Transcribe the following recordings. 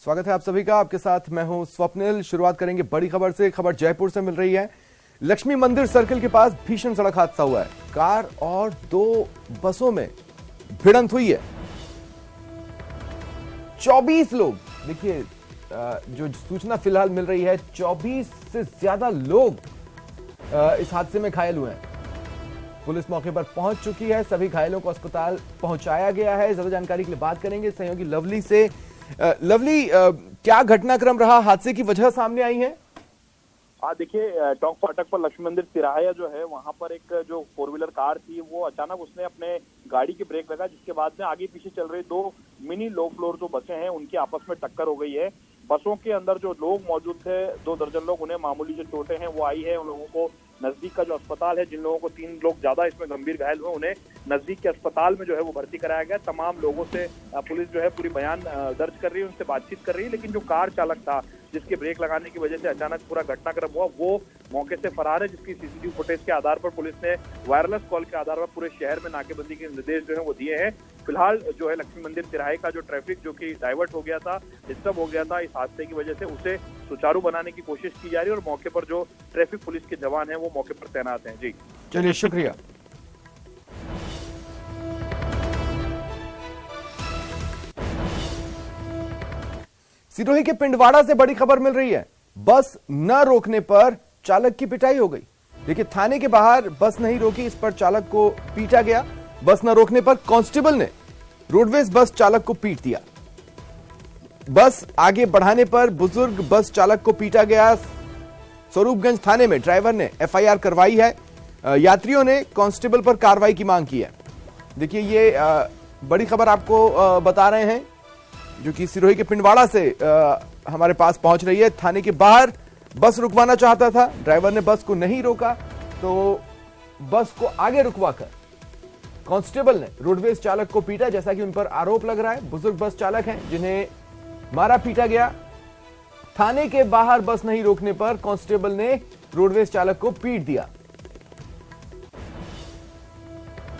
स्वागत है आप सभी का। आपके साथ मैं हूं स्वप्निल। शुरुआत करेंगे बड़ी खबर से। खबर जयपुर से मिल रही है। लक्ष्मी मंदिर सर्किल के पास भीषण सड़क हादसा हुआ है। कार और 2 बसों में भिड़ंत हुई है। 24 लोग, देखिए जो सूचना फिलहाल मिल रही है, 24 से ज्यादा लोग इस हादसे में घायल हुए हैं। पुलिस मौके पर पहुंच चुकी है। सभी घायलों को अस्पताल पहुंचाया गया है। ज्यादा जानकारी के लिए बात करेंगे सहयोगी लवली से। लवली, क्या घटनाक्रम रहा, हादसे की वजह सामने आई है? देखिए, टोंक फाटक पर लक्ष्मी मंदिर तिराहा जो है, वहां पर एक जो 4 व्हीलर कार थी, वो अचानक उसने अपने गाड़ी की ब्रेक लगा, जिसके बाद में आगे पीछे चल रही 2 मिनी लो फ्लोर जो बसें हैं, उनकी आपस में टक्कर हो गई है। बसों के अंदर जो लोग मौजूद थे, 2 दर्जन लोग, उन्हें मामूली जो चोटें हैं वो आई है। उन लोगों को नजदीक का जो अस्पताल है, जिन लोगों को 3 लोग ज्यादा इसमें गंभीर घायल हुए, उन्हें नजदीक के अस्पताल में जो है वो भर्ती कराया गया। तमाम लोगों से पुलिस जो है पूरी बयान दर्ज कर रही है, उनसे बातचीत कर रही है। लेकिन जो कार चालक था, जिसके ब्रेक लगाने की वजह से अचानक पूरा घटनाक्रम हुआ, वो मौके से फरार है, जिसकी सीसीटीवी फुटेज के आधार पर पुलिस ने वायरलेस कॉल के आधार पर पूरे शहर में नाकेबंदी के निर्देश जो है वो दिए हैं। फिलहाल जो है लक्ष्मी मंदिर तिराहे का जो ट्रैफिक जो कि डाइवर्ट हो गया था, डिस्टर्ब हो गया था इस हादसे की वजह से, उसे सुचारू बनाने की कोशिश की जा रही है और मौके पर जो ट्रैफिक पुलिस के जवान हैं वो मौके पर तैनात हैं। जी चलिए, शुक्रिया। सिरोही के पिंडवाड़ा से बड़ी खबर मिल रही है। बस न रोकने पर चालक की पिटाई हो गई। देखिए, थाने के बाहर बस नहीं रोकी, इस पर चालक को पीटा गया। बस न रोकने पर कांस्टेबल ने रोडवेज बस चालक को पीट दिया। बस आगे बढ़ाने पर बुजुर्ग बस चालक को पीटा गया। स्वरूपगंज थाने में ड्राइवर ने एफआईआर करवाई है। यात्रियों ने कांस्टेबल पर कार्रवाई की मांग की है। देखिए, ये बड़ी खबर आपको बता रहे हैं, जो कि सिरोही के पिंडवाड़ा से हमारे पास पहुंच रही है। थाने के बाहर बस रुकवाना चाहता था, ड्राइवर ने बस को नहीं रोका, तो बस को आगे रुकवाकर कांस्टेबल ने रोडवेज चालक को पीटा, जैसा कि उन पर आरोप लग रहा है। बुजुर्ग बस चालक हैं जिन्हें मारा पीटा गया। थाने के बाहर बस नहीं रोकने पर कांस्टेबल ने रोडवेज चालक को पीट दिया।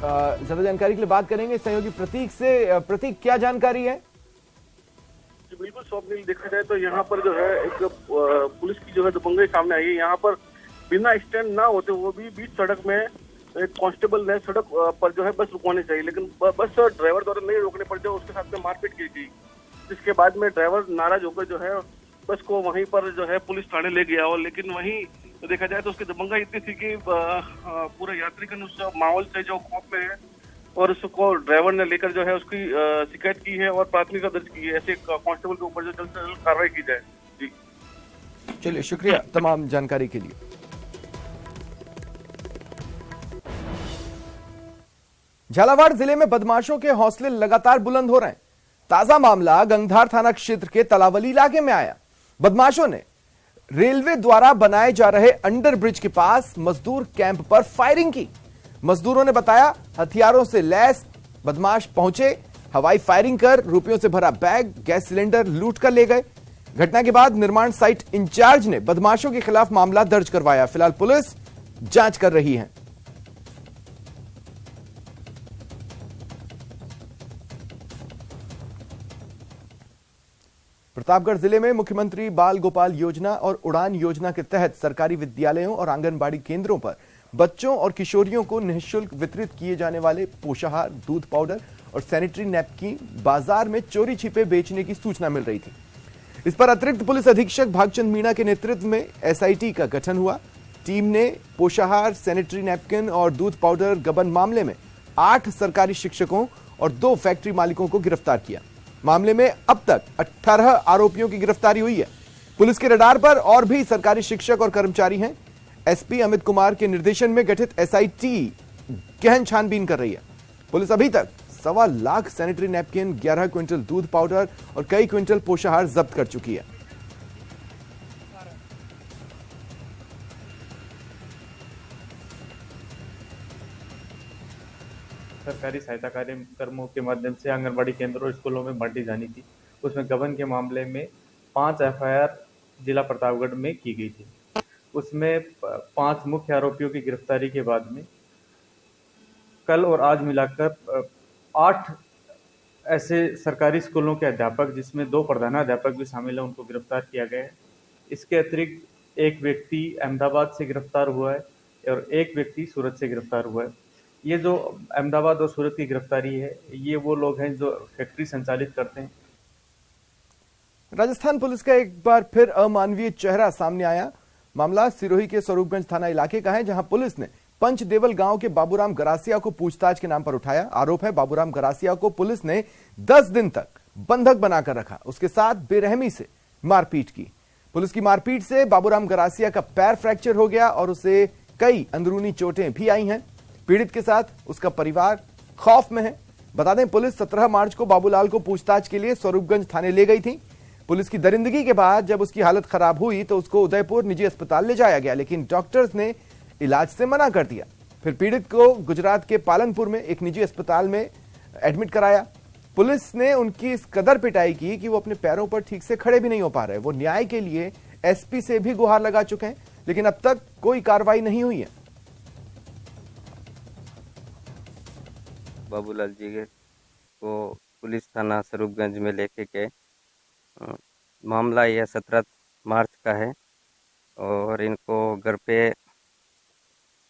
ज्यादा जानकारी के लिए बात करेंगे सहयोगी प्रतीक से। प्रतीक, क्या जानकारी है? बिल्कुल स्वप्निल, देखा जाए तो यहाँ पर जो है एक पुलिस की जो है दबंगई सामने आई है। यहाँ पर बिना स्टैंड ना होते वो भी बीच सड़क में एक कांस्टेबल ने सड़क पर जो है बस रुकवानी चाहिए, लेकिन बस ड्राइवर द्वारा नहीं रोकने पर जो उसके साथ में मारपीट की गई, जिसके बाद में ड्राइवर नाराज होकर जो है बस को वहीं पर जो है पुलिस थाने ले गया। और लेकिन वहीं तो देखा जाए तो उसकी दबंगई इतनी थी कि पूरे यात्रीगण उस माहौल से जो खौफ में है, और उसको ड्राइवर ने लेकर जो है उसकी शिकायत की है और प्राथमिकता दर्ज की है। ऐसे कांस्टेबल के ऊपर जो जल्द से जल्द कार्रवाई की जाए। जी चलिए, शुक्रिया तमाम जानकारी के लिए। झालावाड़ जिले में बदमाशों के हौसले लगातार बुलंद हो रहे हैं। ताजा मामला गंगधार थाना क्षेत्र के तलावली इलाके में आया। बदमाशों ने रेलवे द्वारा बनाए जा रहे अंडर ब्रिज के पास मजदूर कैंप पर फायरिंग की। मजदूरों ने बताया, हथियारों से लैस बदमाश पहुंचे, हवाई फायरिंग कर रुपयों से भरा बैग, गैस सिलेंडर लूट कर ले गए। घटना के बाद निर्माण साइट इंचार्ज ने बदमाशों के खिलाफ मामला दर्ज करवाया। फिलहाल पुलिस जांच कर रही है। प्रतापगढ़ जिले में मुख्यमंत्री बाल गोपाल योजना और उड़ान योजना के तहत सरकारी विद्यालयों और आंगनबाड़ी केंद्रों पर बच्चों और किशोरियों को निःशुल्क वितरित किए जाने वाले पोषाहार, दूध पाउडर और सैनिटरी नैपकिन बाजार में चोरी छिपे बेचने की सूचना मिल रही थी। इस पर अतिरिक्त पुलिस अधीक्षक भागचंद मीणा के नेतृत्व में एसआईटी का गठन हुआ। टीम ने पोषाहार, सैनिटरी नैपकिन और दूध पाउडर गबन मामले में 8 सरकारी शिक्षकों और 2 फैक्ट्री मालिकों को गिरफ्तार किया। मामले में अब तक 18 आरोपियों की गिरफ्तारी हुई है। पुलिस के रडार पर और भी सरकारी शिक्षक और कर्मचारी हैं। एसपी अमित कुमार के निर्देशन में गठित एसआईटी गहन छानबीन कर रही है। पुलिस अभी तक 1.25 लाख सैनिटरी नैपकिन, 11 क्विंटल दूध पाउडर और कई क्विंटल पोषाहार जब्त कर चुकी है। सरकारी सहायता कार्यक्रमों के माध्यम से आंगनबाड़ी केंद्रों और स्कूलों में बांटी जानी थी। उसमें गबन के मामले में 5 एफआईआर जिला प्रतापगढ़ में की गई थी। उसमें 5 मुख्य आरोपियों की गिरफ्तारी के बाद में कल और आज मिलाकर 8 ऐसे सरकारी स्कूलों के अध्यापक, जिसमें 2 प्रधानाध्यापक भी शामिल हैं, उनको गिरफ्तार किया गया है। इसके अतिरिक्त एक व्यक्ति अहमदाबाद से गिरफ्तार हुआ है और एक व्यक्ति सूरत से गिरफ्तार हुआ है। ये जो अहमदाबाद और सूरत की गिरफ्तारी है, ये वो लोग हैं जो फैक्ट्री संचालित करते हैं। राजस्थान पुलिस का एक बार फिर अमानवीय चेहरा सामने आया। मामला सिरोही के स्वरूपगंज थाना इलाके का है, जहां पुलिस ने पंचदेवल गांव के बाबूराम गरासिया को पूछताछ के नाम पर उठाया। आरोप है बाबूराम गरासिया को पुलिस ने 10 दिन तक बंधक बनाकर रखा, उसके साथ बेरहमी से मारपीट की। पुलिस की मारपीट से बाबूराम गरासिया का पैर फ्रैक्चर हो गया और उसे कई अंदरूनी चोटें भी आई हैं। पीड़ित के साथ उसका परिवार खौफ में है। बता दें, पुलिस 17 मार्च को बाबूलाल को पूछताछ के लिए स्वरूपगंज थाने ले गई थी। पुलिस की दरिंदगी के बाद जब उसकी हालत खराब हुई तो उसको उदयपुर निजी अस्पताल ले जाया गया, लेकिन डॉक्टर्स ने इलाज से मना कर दिया। फिर पीड़ित को गुजरात के पालनपुर में एक निजी अस्पताल में एडमिट कराया। पुलिस ने उनकी इस कदर पिटाई की कि वो अपने पैरों पर ठीक से खड़े भी नहीं हो पा रहे। वो न्याय के लिए एसपी से भी गुहार लगा चुके हैं, लेकिन अब तक कोई कार्रवाई नहीं हुई है। बाबूलाल जी को पुलिस थाना स्वरूपगंज में लेके गए। मामला यह 17 मार्च का है और इनको घर पे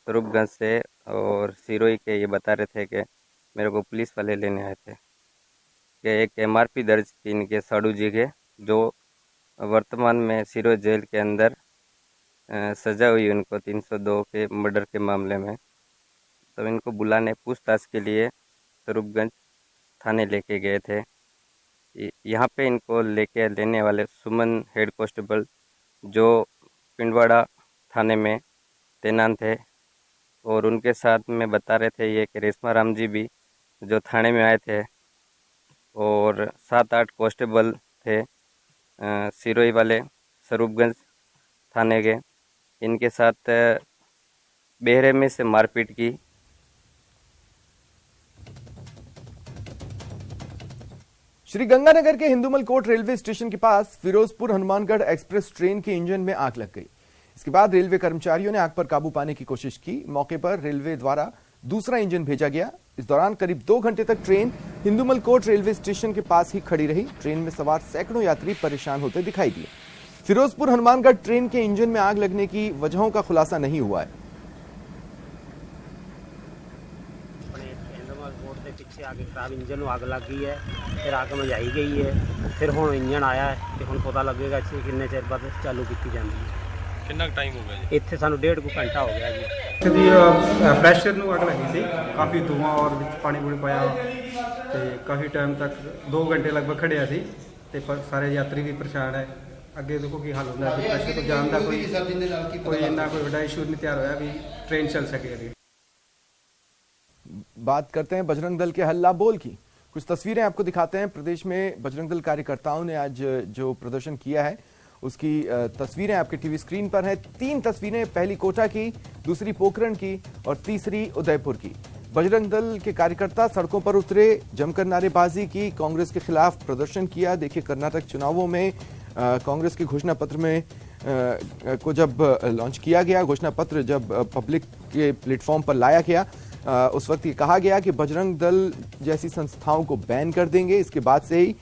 स्वरूपगंज से और सिरोही के ये बता रहे थे कि मेरे को पुलिस वाले लेने आए थे कि एक एमआरपी दर्ज की इनके साड़ू जी के, जो वर्तमान में सिरोही जेल के अंदर सजा हुई उनको 302 के मर्डर के मामले में। तो इनको बुलाने पूछताछ के लिए स्वरूपगंज थाने लेके गए थे। यहाँ पे इनको लेने वाले सुमन हेड कांस्टेबल जो पिंडवाड़ा थाने में तैनात थे, और उनके साथ में बता रहे थे ये कि रेशमा राम जी भी जो थाने में आए थे, और 7-8 कांस्टेबल थे सिरोही वाले स्वरूपगंज थाने के। इनके साथ बेरहमी से मारपीट की। श्री गंगानगर के हिंदुमल कोट रेलवे स्टेशन के पास फिरोजपुर हनुमानगढ़ एक्सप्रेस ट्रेन के इंजन में आग लग गई। इसके बाद रेलवे कर्मचारियों ने आग पर काबू पाने की कोशिश की। मौके पर रेलवे द्वारा दूसरा इंजन भेजा गया। इस दौरान करीब 2 घंटे तक train Hindumal coat railway station के पास ही खड़ी रही। ट्रेन में सवार सैकड़ों यात्री परेशान होते दिखाई दिए। फिरोजपुर हनुमानगढ़ ट्रेन के इंजन में आग लगने की वजहों का खुलासा नहीं हुआ है। पिछे आगे खराब इंजन आग लग गई है, फिर आग मझाई गई है, फिर हुण इंजन आया है तो हुण पता लगेगा किन्ने चिर बाद चालू की जाती है। कितना टाइम हो गया जी? ਇੱਥੇ ਸਾਨੂੰ 1.5 ਘੰਟਾ ਹੋ ਗਿਆ ਜੀ। ਦੀ ਪ੍ਰੈਸ਼ਰ ਨੂੰ ਅੱਗ ਲੱਗੀ ਸੀ, ਕਾਫੀ ਧੂਆਂ ਔਰ ਵਿੱਚ ਪਾਣੀ ਪੂਣੀ ਪਾਇਆ ਤੇ ਕਾਫੀ ਟਾਈਮ ਤੱਕ 2 ਘੰਟੇ ਲਗਭਗ ਖੜਿਆ ਸੀ ਤੇ ਸਾਰੇ ਯਾਤਰੀ ਵੀ ਪਰੇਸ਼ਾਨ ਹੈ। ਅੱਗੇ ਦੇਖੋ ਕੀ ਹਾਲ ਹੁੰਦਾ ਹੈ। ਪ੍ਰੈਸ਼ਰ ਤੋਂ ਜਾਣ ਦਾ ਕੋਈ ਇੰਨਾ ਕੋਈ ਵੱਡਾ ਇਸ਼ੂ नहीं ਤਿਆਰ ਹੋਇਆ भी ट्रेन चल सके। अभी बात करते हैं बजरंग दल के हल्ला बोल की। कुछ तस्वीरें आपको दिखाते हैं। प्रदेश में बजरंग दल कार्यकर्ताओं ने आज जो प्रदर्शन किया है उसकी तस्वीरें आपके टीवी स्क्रीन पर हैं। 3 तस्वीरें, पहली कोटा की, दूसरी पोखरण की और तीसरी उदयपुर की। बजरंग दल के कार्यकर्ता सड़कों पर उतरे, जमकर नारेबाजी की, कांग्रेस के खिलाफ प्रदर्शन किया। देखिए, कर्नाटक चुनावों में कांग्रेस के घोषणा पत्र में को जब लॉन्च किया गया, घोषणा पत्र जब पब्लिक के प्लेटफॉर्म पर लाया गया, उस वक्त ये कहा गया कि बजरंग दल जैसी संस्थाओं को बैन कर देंगे। इसके बाद से ही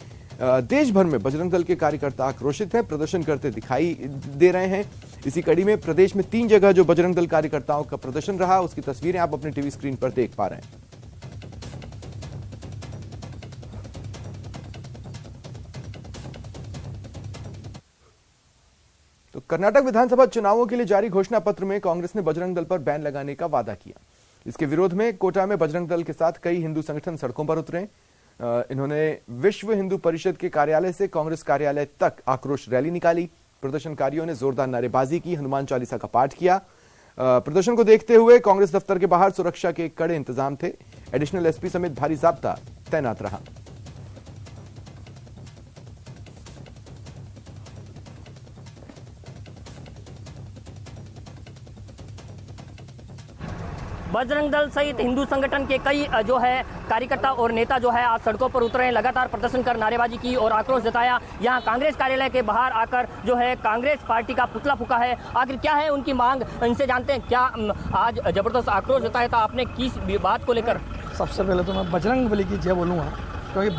देश भर में बजरंग दल के कार्यकर्ता आक्रोशित हैं, प्रदर्शन करते दिखाई दे रहे हैं। इसी कड़ी में प्रदेश में 3 जगह जो बजरंग दल कार्यकर्ताओं का प्रदर्शन रहा, उसकी तस्वीरें आप अपने टीवी स्क्रीन पर देख पा रहे हैं। तो कर्नाटक विधानसभा चुनावों के लिए जारी घोषणा पत्र में कांग्रेस ने बजरंग दल पर बैन लगाने का वादा किया। इसके विरोध में कोटा में बजरंग दल के साथ कई हिंदू संगठन सड़कों पर उतरे। इन्होंने विश्व हिंदू परिषद के कार्यालय से कांग्रेस कार्यालय तक आक्रोश रैली निकाली। प्रदर्शनकारियों ने जोरदार नारेबाजी की, हनुमान चालीसा का पाठ किया। प्रदर्शन को देखते हुए कांग्रेस दफ्तर के बाहर सुरक्षा के कड़े इंतजाम थे। एडिशनल एसपी समेत भारी जाब्ता तैनात रहा। बजरंग दल सहित हिंदू संगठन के कई जो है कार्यकर्ता और नेता जो है आज सड़कों पर उतरे, लगातार प्रदर्शन कर नारेबाजी की और आक्रोश जताया। यहां कांग्रेस कार्यालय के बाहर आकर जो है कांग्रेस पार्टी का पुतला फूका है। आखिर क्या है उनकी मांग, इनसे जानते हैं। क्या आज जबरदस्त आक्रोश जताया था आपने, किस बात को लेकर? सबसे पहले तो मैं बजरंग बली की जय बोलूँगा क्योंकि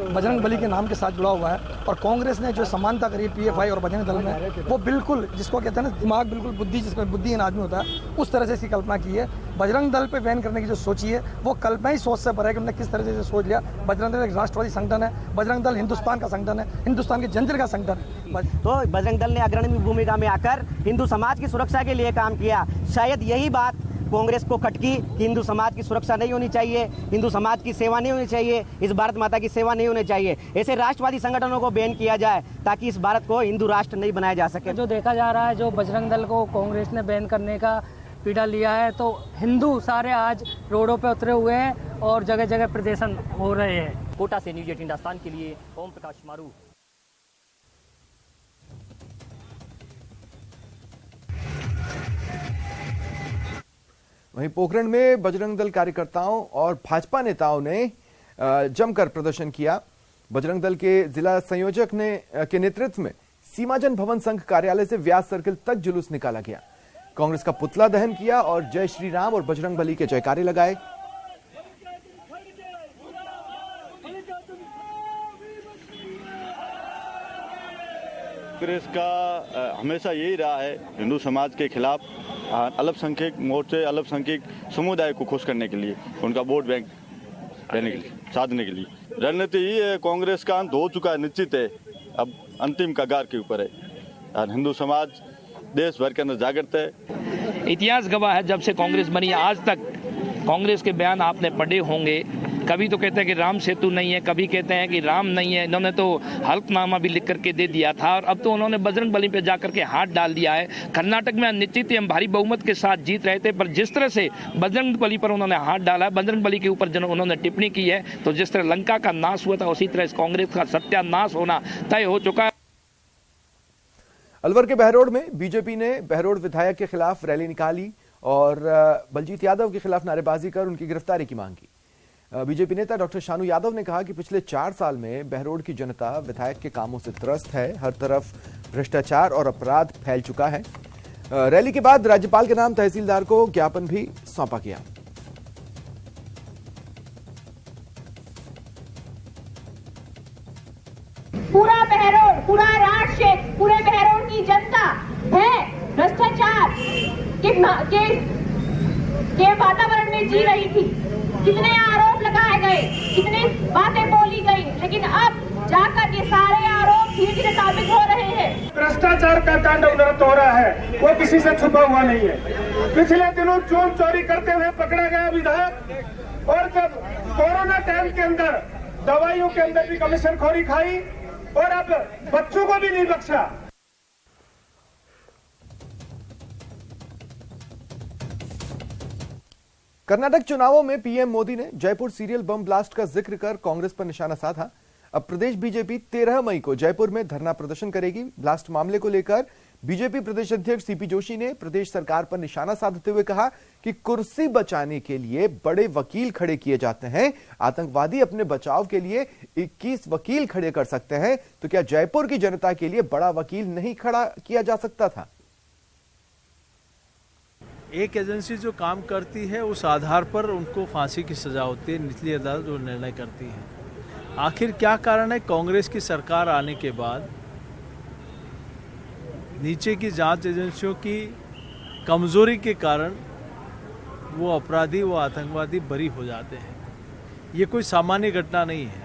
बजरंग बली के नाम के साथ जुड़ा हुआ है। और कांग्रेस ने जो समानता करी पीएफआई और बजरंग दल में, वो बिल्कुल जिसको कहते हैं ना दिमाग, बिल्कुल बुद्धि, जिसमें बुद्धिहीन आदमी होता है, उस तरह से इसकी कल्पना की है। बजरंग दल पे बैन करने की जो सोची है वो कल्पना ही सोच से परे है कि उन्होंने किस तरह से सोच लिया। बजरंग दल एक राष्ट्रवादी संगठन है, बजरंग दल हिंदुस्तान का संगठन है, हिंदुस्तान के जनता का संगठन है। तो बजरंग दल ने अग्रणी भूमिका में आकर हिंदू समाज की सुरक्षा के लिए काम किया। शायद यही बात कांग्रेस को खटकी कि हिंदू समाज की सुरक्षा नहीं होनी चाहिए, हिंदू समाज की सेवा नहीं होनी चाहिए, इस भारत माता की सेवा नहीं होनी चाहिए। ऐसे राष्ट्रवादी संगठनों को बैन किया जाए ताकि इस भारत को हिंदू राष्ट्र नहीं बनाया जा सके। जो देखा जा रहा है, जो बजरंग दल को कांग्रेस ने बैन करने का पीड़ा लिया है, तो हिंदू सारे आज रोडों पे उतरे हुए हैं और जगह जगह प्रदर्शन हो रहे हैं। कोटा से न्यूज 18 हिंदुस्तान के लिए ओम प्रकाश मारू। वहीं पोखरण में बजरंग दल कार्यकर्ताओं और भाजपा नेताओं ने जमकर प्रदर्शन किया। बजरंग दल के जिला संयोजक के नेतृत्व में सीमाजन भवन संघ कार्यालय से व्यास सर्किल तक जुलूस निकाला गया। कांग्रेस का पुतला दहन किया और जय श्री राम और बजरंग बली के जयकारे लगाए। कांग्रेस का हमेशा यही रहा है हिंदू समाज के खिलाफ, अल्पसंख्यक मोर्चे, अल्पसंख्यक समुदाय को खुश करने के लिए, उनका वोट बैंक लेने के लिए, साधने के लिए। रणनीति ये है, कांग्रेस का अंत हो चुका है, निश्चित है, अब अंतिम कगार के ऊपर है। और हिंदू समाज देश भर के अंदर जागृत है। इतिहास गवाह है, जब से कांग्रेस बनी आज तक कांग्रेस के बयान आपने पढ़े होंगे। कभी तो कहते हैं कि राम सेतु नहीं है, कभी कहते हैं कि राम नहीं है। इन्होंने तो हल्फनामा भी लिख करके दे दिया था और अब तो उन्होंने बजरंग बली पे जाकर के हाथ डाल दिया है। कर्नाटक में निश्चित ही हम भारी बहुमत के साथ जीत रहे थे, पर जिस तरह से बजरंग बली पर उन्होंने हाथ डाला है, बजरंग बली के ऊपर उन्होंने टिप्पणी की है, तो जिस तरह लंका का नाश हुआ था उसी तरह कांग्रेस का सत्यानाश होना तय हो चुका है। अलवर के बहरोड में बीजेपी ने बहरोड विधायक के खिलाफ रैली निकाली और बलजीत यादव के खिलाफ नारेबाजी कर उनकी गिरफ्तारी की मांग की। बीजेपी नेता डॉक्टर शानू यादव ने कहा कि पिछले 4 साल में बहरोड की जनता विधायक के कामों से त्रस्त है, हर तरफ भ्रष्टाचार और अपराध फैल चुका है। रैली के बाद राज्यपाल के नाम तहसीलदार को ज्ञापन भी सौंपा गया। पूरा बहरोड, पूरा राज क्षेत्र, पूरे बहरोड की जनता है भ्रष्टाचार के वातावरण में जी रही थी। कितने आरोप लगाए गए, कितनी बातें बोली गई, लेकिन अब जाकर ये सारे आरोप धीरे धीरे साबित हो रहे हैं। भ्रष्टाचार का तांडव नृत्य हो रहा है, वो किसी से छुपा हुआ नहीं है। पिछले दिनों चोर चोरी करते हुए पकड़ा गया विधायक, और जब कोरोना टाइम के अंदर दवाइयों के अंदर भी कमीशन खोरी खाई, और अब बच्चों को भी नहीं बख्शा। कर्नाटक चुनावों में पीएम मोदी ने जयपुर सीरियल बम ब्लास्ट का जिक्र कर कांग्रेस पर निशाना साधा। अब प्रदेश बीजेपी 13 मई को जयपुर में धरना प्रदर्शन करेगी। ब्लास्ट मामले को लेकर बीजेपी प्रदेश अध्यक्ष सीपी जोशी ने प्रदेश सरकार पर निशाना साधते हुए कहा कि कुर्सी बचाने के लिए बड़े वकील खड़े किए जाते हैं। आतंकवादी अपने बचाव के लिए 21 वकील खड़े कर सकते हैं, तो क्या जयपुर की जनता के लिए बड़ा वकील नहीं खड़ा किया जा सकता था? एक एजेंसी जो काम करती है उस आधार पर उनको फांसी की सजा होती है, निचली अदालत जो निर्णय करती है। आखिर क्या कारण है कांग्रेस की सरकार आने के बाद नीचे की जांच एजेंसियों की कमजोरी के कारण वो अपराधी, वो आतंकवादी बरी हो जाते हैं? ये कोई सामान्य घटना नहीं है।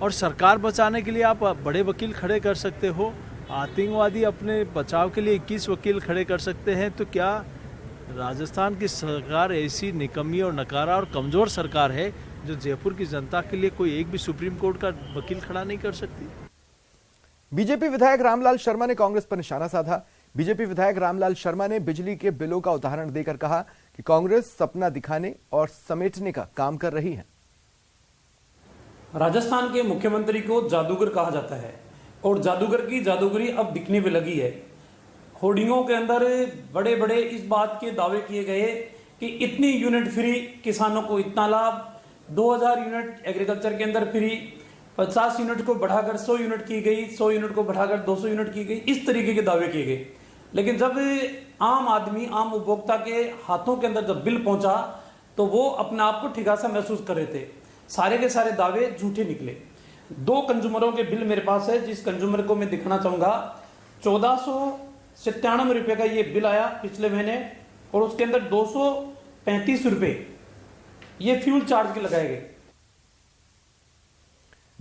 और सरकार बचाने के लिए आप बड़े वकील खड़े कर सकते हो, आतंकवादी अपने बचाव के लिए 21 वकील खड़े कर सकते हैं, तो क्या राजस्थान की सरकार ऐसी निकम्मी और नकारा और कमजोर सरकार है जो जयपुर की जनता के लिए कोई एक भी सुप्रीम कोर्ट का वकील खड़ा नहीं कर सकती? बीजेपी विधायक रामलाल शर्मा ने कांग्रेस पर निशाना साधा। बीजेपी विधायक रामलाल शर्मा ने बिजली के बिलों का उदाहरण देकर कहा कि कांग्रेस सपना दिखाने और समेटने का काम कर रही है। राजस्थान के मुख्यमंत्री को जादूगर कहा जाता है और जादूगर की जादूगरी अब दिखने में लगी है। होर्डिंगों के अंदर बड़े बड़े इस बात के दावे किए गए कि इतनी यूनिट फ्री, किसानों को इतना लाभ, 2000 यूनिट एग्रीकल्चर के अंदर फ्री, 50 यूनिट को बढ़ाकर 100 यूनिट की गई, 100 यूनिट को बढ़ाकर 200 यूनिट की गई, इस तरीके के दावे किए गए। लेकिन जब आम आदमी, आम उपभोक्ता के हाथों के अंदर जब बिल पहुंचा तो वो अपने आप को ठिगा सा महसूस कर रहे थे। सारे के सारे दावे झूठे निकले। 2 कंज्यूमरों के बिल मेरे पास है, जिस कंज्यूमर को मैं दिखाना चाहूंगा। 1497 रुपए का ये बिल आया पिछले महीने, और उसके अंदर 235 रुपए ये फ्यूल चार्ज के लगाए गए।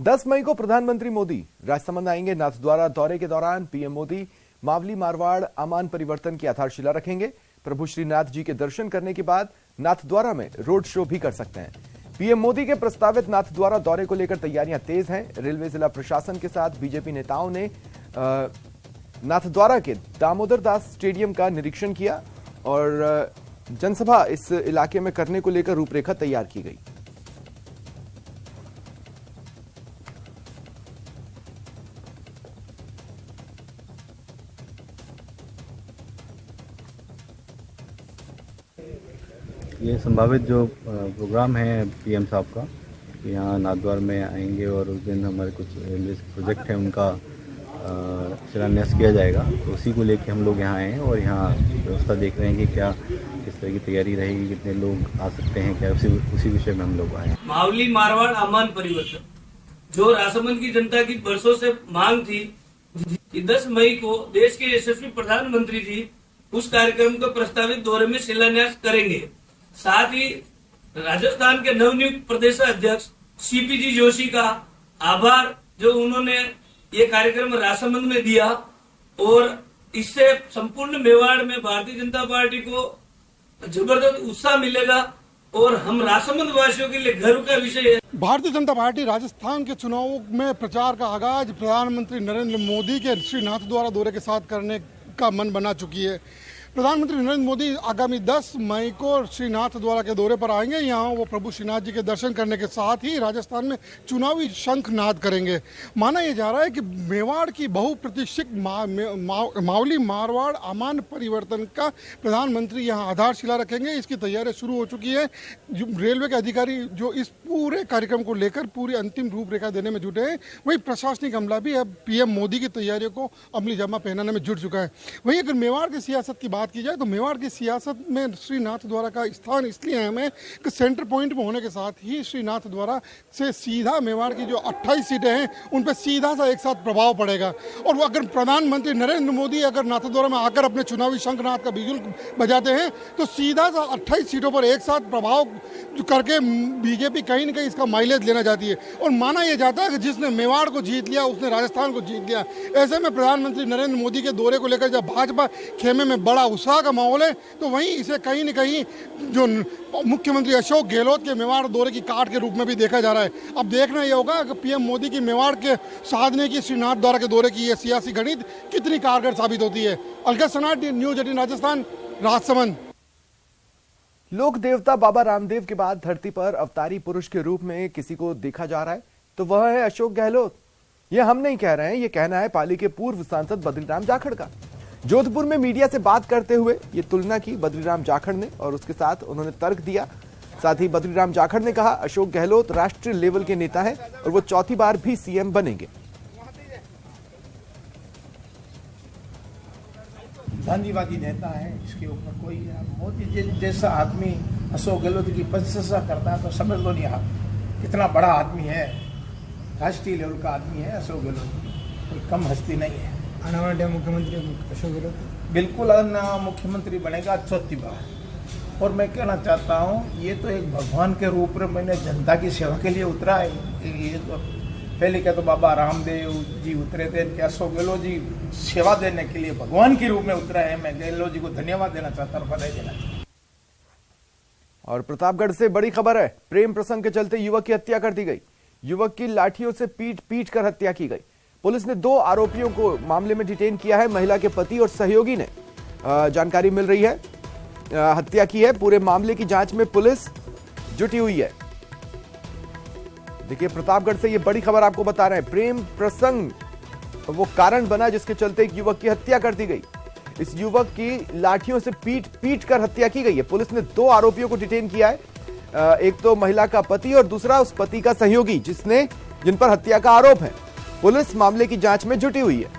10 मई को प्रधानमंत्री मोदी राजसमंद आएंगे। नाथद्वारा दौरे के दौरान पीएम मोदी मावली मारवाड़ आमान परिवर्तन की आधारशिला रखेंगे। प्रभु श्रीनाथ जी के दर्शन करने के बाद नाथद्वारा में रोड शो भी कर सकते हैं। पीएम मोदी के प्रस्तावित नाथद्वारा दौरे को लेकर तैयारियां तेज हैं। रेलवे जिला प्रशासन के साथ बीजेपी नेताओं ने नाथद्वारा के दामोदर दास स्टेडियम का निरीक्षण किया और जनसभा इस इलाके में करने को लेकर रूपरेखा तैयार की गई। ये संभावित जो प्रोग्राम है पीएम साहब का, यहाँ नाथद्वारा में आएंगे और उस दिन हमारे कुछ रेलवे प्रोजेक्ट हैं उनका शिलान्यास किया जाएगा, तो उसी को लेके हम लोग यहाँ आए हैं और यहाँ व्यवस्था देख रहे हैं कि क्या किस तरह की तैयारी रहेगी, कितने लोग आ सकते हैं, क्या उसी विषय में हम लोग आए हैं। मावली मारवाड़ आमान परिवर्तन जो राजसमंद की जनता की बरसों से मांग थी कि 10 मई को देश के यशस्वी प्रधानमंत्री जी उस कार्यक्रम को प्रस्तावित दौरे में शिलान्यास करेंगे। साथ ही राजस्थान के नवनियुक्त प्रदेश अध्यक्ष सीपीजी जोशी का आभार जो उन्होंने ये कार्यक्रम राजसमंद में दिया, और इससे संपूर्ण मेवाड़ में भारतीय जनता पार्टी को जबरदस्त उत्साह मिलेगा और हम राजसमंद वासियों के लिए गर्व का विषय है। भारतीय जनता पार्टी राजस्थान के चुनाव में प्रचार का आगाज प्रधानमंत्री नरेंद्र मोदी के श्री नाथद्वारा दौरे के साथ करने का मन बना चुकी है। प्रधानमंत्री नरेंद्र मोदी आगामी 10 मई को श्री नाथद्वारा के दौरे पर आएंगे। यहाँ वो प्रभु श्रीनाथ जी के दर्शन करने के साथ ही राजस्थान में चुनावी शंखनाद करेंगे। माना यह जा रहा है कि मेवाड़ की बहुप्रतीक्षित मावली मारवाड़ आमान परिवर्तन का प्रधानमंत्री यहाँ आधारशिला रखेंगे। इसकी तैयारी शुरू हो चुकी है। रेलवे के अधिकारी जो इस पूरे कार्यक्रम को लेकर पूरी अंतिम रूपरेखा देने में जुटे हैं, वही प्रशासनिक अमला भी अब पीएम मोदी की तैयारियों को अमली जामा पहनाने में जुट चुका है। वहीं अगर मेवाड़ की सियासत की बात की जाए तो मेवाड़ की सियासत में श्री नाथद्वारा का स्थान इसलिए अहम है कि सेंटर पॉइंट में होने के साथ ही श्री नाथद्वारा से सीधा मेवाड़ की जो 28 सीटें हैं उन पर सीधा सा एक साथ प्रभाव पड़ेगा। और वो अगर प्रधानमंत्री नरेंद्र मोदी अगर नाथद्वारा में आकर अपने चुनावी शंखनाद का बिगुल बजाते हैं तो सीधा सा 28 सीटों पर एक साथ प्रभाव करके बीजेपी कहीं न कहीं इसका माइलेज लेना चाहती है। और माना यह जाता है कि जिसने मेवाड़ को जीत लिया उसने राजस्थान को जीत लिया। ऐसे में प्रधानमंत्री नरेंद्र मोदी के दौरे को लेकर जब भाजपा खेमे में बड़ा उत्साह का माहौल है तो वहीं इसे कहीं न कहीं जो मुख्यमंत्री अशोक गहलोत के मेवाड़ दौरे की काट के रूप में भी देखा जा रहा है। अब देखना यह होगा कि पीएम मोदी की मेवाड़ के साधने की श्री नाथद्वारा के दौरे की यह सियासी गणित कितनी कारगर साबित होती है। अलगत सनाट, न्यूज 18 राजस्थान, राजसमंद। लोक देवता बाबा रामदेव के बाद धरती पर अवतारी पुरुष के रूप में किसी को देखा जा रहा है तो वह है अशोक गहलोत। यह हम नहीं कह रहे हैं, यह कहना है पाली के पूर्व सांसद बद्रीराम जाखड़ का। जोधपुर में मीडिया से बात करते हुए ये तुलना की बद्रीराम जाखड़ ने और उसके साथ उन्होंने तर्क दिया। साथ ही बद्रीराम जाखड़ ने कहा अशोक गहलोत राष्ट्रीय लेवल के नेता हैं और वो चौथी बार भी सीएम बनेंगे। गांधीवादी नेता है, इसके ऊपर कोई मोदी जैसा आदमी अशोक गहलोत की प्रशंसा करता है तो समझ लो नहीं आप कितना बड़ा आदमी है, राष्ट्रीय लेवल का आदमी है अशोक गहलोत, कोई कम हस्ती नहीं है। आने वाले मुख्यमंत्री अशोक गहलोत बिल्कुल मुख्यमंत्री बनेगा चौथी बार। और मैं कहना चाहता हूँ ये तो एक भगवान के रूप में मैंने जनता की सेवा के लिए उतरा है। ये तो पहले क्या तो बाबा रामदेव जी उतरे थे कि अशोक गहलोत जी सेवा देने के लिए भगवान के रूप में उतरा है। मैं गहलोत जी को धन्यवाद देना चाहता हूँ, बधाई देना चाहता हूँ। और प्रतापगढ़ से बड़ी खबर है, प्रेम प्रसंग के चलते युवक की हत्या कर दी गई। युवक की लाठियों से पीट कर हत्या की गई। पुलिस ने 2 आरोपियों को मामले में डिटेन किया है। महिला के पति और सहयोगी ने जानकारी मिल रही है हत्या की है। पूरे मामले की जांच में पुलिस जुटी हुई है। देखिए प्रतापगढ़ से ये बड़ी खबर आपको बता रहे हैं। प्रेम प्रसंग वो कारण बना जिसके चलते एक युवक की हत्या कर दी गई। इस युवक की लाठियों से पीट कर हत्या की गई है। पुलिस ने 2 आरोपियों को डिटेन किया है। एक तो महिला का पति और दूसरा उस पति का सहयोगी जिन पर हत्या का आरोप है। पुलिस मामले की जांच में जुटी हुई है।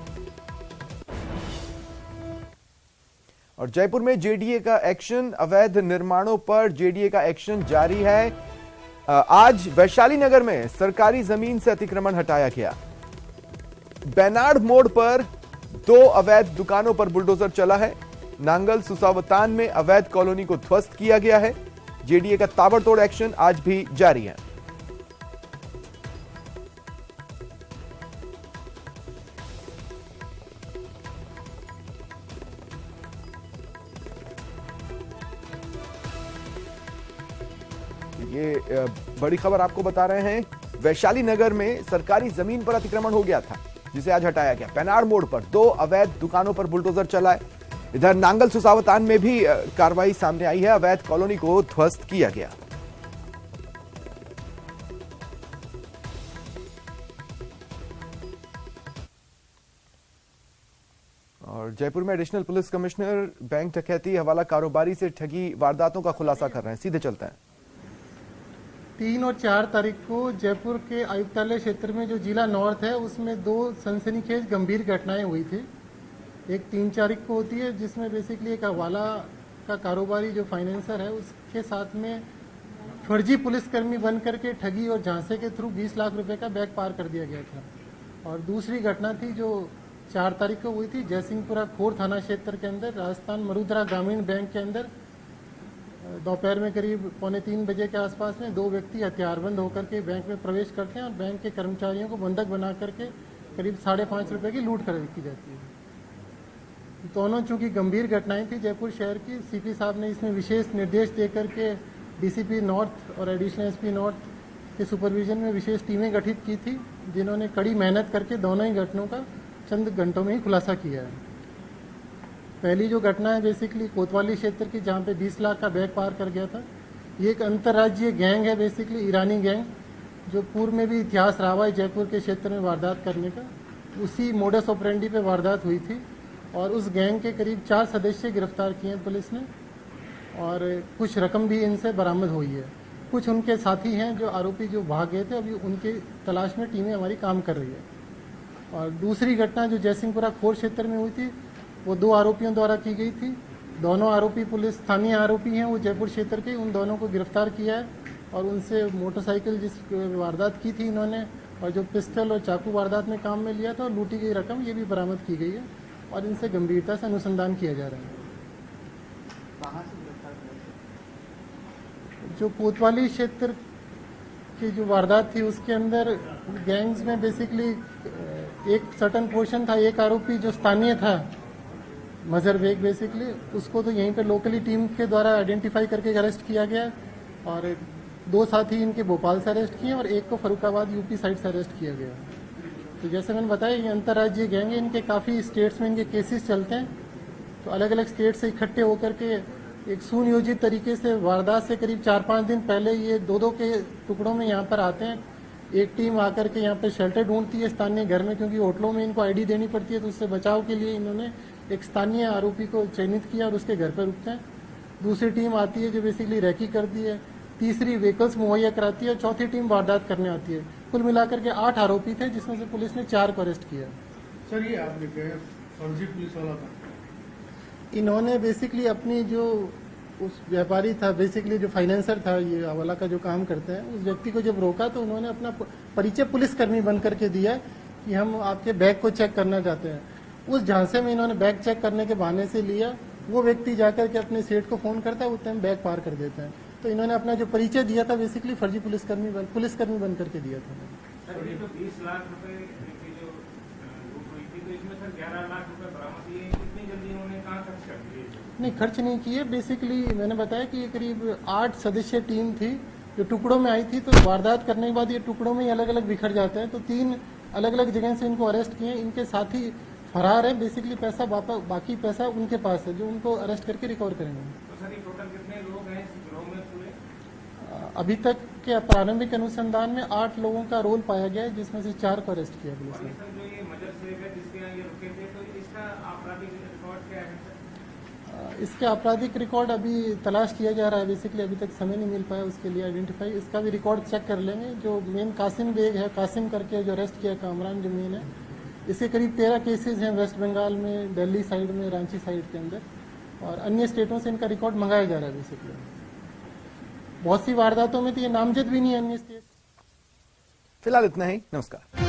और जयपुर में जेडीए का एक्शन, अवैध निर्माणों पर जेडीए का एक्शन जारी है। आज वैशाली नगर में सरकारी जमीन से अतिक्रमण हटाया गया। बेनाड मोड़ पर 2 अवैध दुकानों पर बुलडोजर चला है। नांगल सुसावतान में अवैध कॉलोनी को ध्वस्त किया गया है। जेडीए का ताबड़तोड़ एक्शन आज भी जारी है। ये बड़ी खबर आपको बता रहे हैं। वैशाली नगर में सरकारी जमीन पर अतिक्रमण हो गया था, जिसे आज हटाया गया। पेनाड़ मोड़ पर 2 अवैध दुकानों पर बुलडोजर चला है। इधर नांगल सुसावतान में भी कार्रवाई सामने आई है। अवैध कॉलोनी को ध्वस्त किया गया। और जयपुर में एडिशनल पुलिस कमिश्नर बैंक डकैती हवाला कारोबारी से ठगी वारदातों का खुलासा कर रहे हैं। सीधे चलते हैं। 3 और 4 तारीख को जयपुर के आयुक्तालय क्षेत्र में जो जिला नॉर्थ है उसमें 2 सनसनीखेज गंभीर घटनाएं हुई थी। एक 3 तारीख को होती है जिसमें बेसिकली एक हवाला का कारोबारी जो फाइनेंसर है उसके साथ में फर्जी पुलिसकर्मी बन करके ठगी और झांसे के थ्रू 20 लाख रुपए का बैग पार कर दिया गया था। और दूसरी घटना थी जो 4 तारीख को हुई थी जयसिंहपुरा खोर थाना क्षेत्र के अंदर राजस्थान मरुद्रा ग्रामीण बैंक के अंदर दोपहर में करीब 2:45 बजे के आसपास में 2 व्यक्ति हथियारबंद होकर के बैंक में प्रवेश करते हैं और बैंक के कर्मचारियों को बंधक बना करके करीब 5.5 रुपए की लूट कर की जाती है। दोनों चूंकि गंभीर घटनाएं थी जयपुर शहर की, सीपी साहब ने इसमें विशेष निर्देश देकर के डीसीपी नॉर्थ और एडिशनल एसपी नॉर्थ के सुपरविजन में विशेष टीमें गठित की थी, जिन्होंने कड़ी मेहनत करके दोनों ही घटनाओं का चंद घंटों में ही खुलासा किया है। पहली जो घटना है बेसिकली कोतवाली क्षेत्र की, जहाँ पे 20 लाख का बैग पार कर गया था। ये एक अंतर्राज्यीय गैंग है, बेसिकली ईरानी गैंग, जो पूर्व में भी इतिहास रहा है जयपुर के क्षेत्र में वारदात करने का। उसी मोडस ऑपरेंडी पे वारदात हुई थी और उस गैंग के करीब 4 सदस्य गिरफ्तार किए हैं पुलिस ने और कुछ रकम भी इनसे बरामद हुई है। कुछ उनके साथी हैं जो आरोपी जो भाग गए थे, अभी उनके तलाश में टीमें हमारी काम कर रही है। और दूसरी घटना जो जयसिंहपुरा खोर क्षेत्र में हुई थी वो 2 आरोपियों द्वारा की गई थी। दोनों आरोपी पुलिस स्थानीय आरोपी हैं, वो जयपुर क्षेत्र के, उन दोनों को गिरफ्तार किया है और उनसे मोटरसाइकिल जिस वारदात की थी इन्होंने और जो पिस्टल और चाकू वारदात में काम में लिया था और लूटी गई रकम ये भी बरामद की गई है और इनसे गंभीरता से अनुसंधान किया जा रहा है। जो कोतवाली क्षेत्र की जो वारदात थी उसके अंदर गैंग्स में बेसिकली एक सर्टन पोर्शन था। एक आरोपी जो स्थानीय था मजहर बेग, बेसिकली उसको तो यहीं पे लोकली टीम के द्वारा आइडेंटिफाई करके अरेस्ट किया गया और 2 साथी इनके भोपाल से अरेस्ट किए और एक को फरुखाबाद यूपी साइड से अरेस्ट किया गया। तो जैसे मैंने बताया ये अंतर्राज्यीय गैंग है, इनके काफ़ी स्टेट्स में इनके केसेस चलते हैं। तो अलग अलग स्टेट से इकट्ठे होकर के एक सुनियोजित तरीके से वारदात से करीब 4-5 दिन पहले ये 2-2 के टुकड़ों में यहाँ पर आते हैं। एक टीम आकर के यहाँ पर शेल्टर ढूंढती है स्थानीय घर में, क्योंकि होटलों में इनको आईडी देनी पड़ती है, तो उससे बचाव के लिए इन्होंने एक स्थानीय आरोपी को चयनित किया और उसके घर पर रुकते हैं। दूसरी टीम आती है जो बेसिकली रैकी करती है, तीसरी व्हीकल्स मुहैया कराती है और चौथी टीम वारदात करने आती है। कुल मिलाकर के 8 आरोपी थे, जिसमें से पुलिस ने 4 को अरेस्ट किया। सर ये आपने कहा फर्जी पुलिस वाला था, इन्होंने बेसिकली अपनी जो उस व्यापारी था, बेसिकली जो फाइनेंसर था, ये हवाला का जो काम करते हैं, उस व्यक्ति को जब रोका तो उन्होंने अपना परिचय पुलिसकर्मी बन करके दिया कि हम आपके बैग को चेक करना चाहते हैं। उस झांसे में इन्होंने बैग चेक करने के बहाने से लिया। वो व्यक्ति जाकर के अपने सेठ को फोन करता है, उस टाइम बैग पार कर देते हैं। तो इन्होंने अपना जो परिचय दिया था बेसिकली फर्जी पुलिसकर्मी बन करके दिया था। सर ये तो 20 लाख रुपए की जो लूट हुई थी, तो इसमें सर 11 लाख रुपए बरामद किए, इतनी जल्दी उन्होंने कहाँ खर्च कर दिए? नहीं, खर्च नहीं किए। बेसिकली मैंने बताया कि ये करीब 8 सदस्य टीम थी जो टुकड़ों में आई थी। तो वारदात करने के बाद ये टुकड़ों में ही अलग अलग बिखर जाते हैं। तो 3 अलग अलग जगह से इनको अरेस्ट किए। इनके साथी फरार है। बेसिकली पैसा बाकी पैसा उनके पास है जो उनको अरेस्ट करके रिकवर करेंगे। तो सर ये टोटल कितने लोग हैं इस गिरोह में पूरे? अभी तक के प्रारंभिक अनुसंधान में 8 लोगों का रोल पाया गया है, जिसमें से 4 को अरेस्ट किया पुलिस ने। सर जो ये मजर शेख है जिसके यहाँ ये रुके थे, तो इसका आपराधिक रिकॉर्ड क्या है सर? इसके आपराधिक रिकॉर्ड अभी तलाश किया जा रहा है। बेसिकली अभी तक समय नहीं मिल पाया उसके लिए आइडेंटिफाई। इसका भी रिकॉर्ड चेक कर लेंगे। जो मेन कासिम बेग है, कासिम करके जो अरेस्ट किया कामरान जमीन है, इसके करीब 13 केसेस हैं वेस्ट बंगाल में, दिल्ली साइड में, रांची साइड के अंदर। और अन्य स्टेटों से इनका रिकॉर्ड मंगाया जा रहा है बेसिकली। बहुत सी वारदातों में तो ये नामजद भी नहीं है अन्य स्टेट। फिलहाल इतना ही, नमस्कार।